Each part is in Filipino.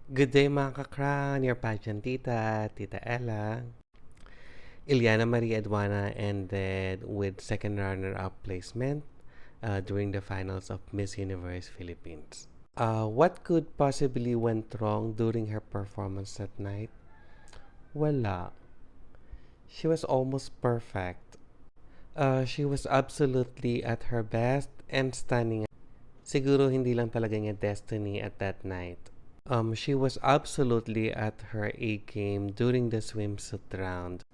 Good day mga ka-crown, your pageant tita, Tita Ella. Iliana Marie Edwana ended with second runner-up placement during the finals of Miss Universe Philippines. What could possibly went wrong during her performance that night? Wala. She was almost perfect. She was absolutely at her best and stunning. Siguro hindi lang talaga niya destiny at that night. She was absolutely at her A game during the swimsuit round.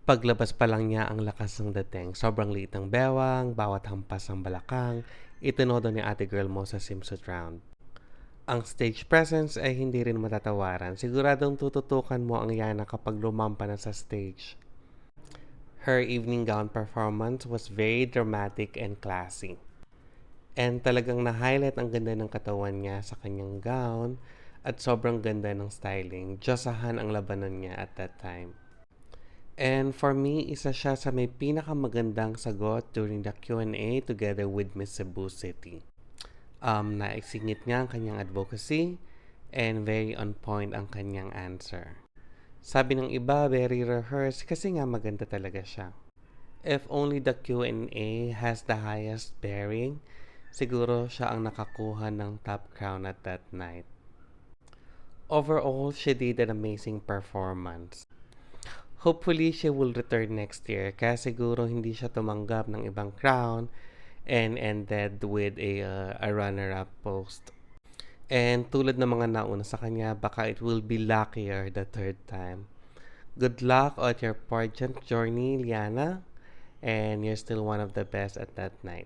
Paglabas pa lang niya ang lakas ng dating. Sobrang liit ng bewang, bawat hampas ng balakang, itinodo ni ate girl mo sa swimsuit round. Ang stage presence ay hindi rin matatawaran. Siguradong tututukan mo ang Yana kapag lumampa na sa stage. Her evening gown performance was very dramatic and classy. And talagang na-highlight ang ganda ng katawan niya sa kanyang gown at sobrang ganda ng styling. Diyosahan ang labanan niya at that time. And for me, isa siya sa may pinakamagandang sagot during the Q&A together with Miss Cebu City. Naisingit niya ang kanyang advocacy and very on point ang kanyang answer. Sabi ng iba, very rehearsed kasi nga maganda talaga siya. If only the Q&A has the highest bearing, siguro siya ang nakakuha ng top crown at that night. Overall, she did an amazing performance. Hopefully, she will return next year kaya siguro hindi siya tumanggap ng ibang crown and ended with a runner-up post. And tulad ng mga nauna sa kanya, baka it will be luckier the third time. Good luck on your pageant journey, Liana, and you're still one of the best at that night.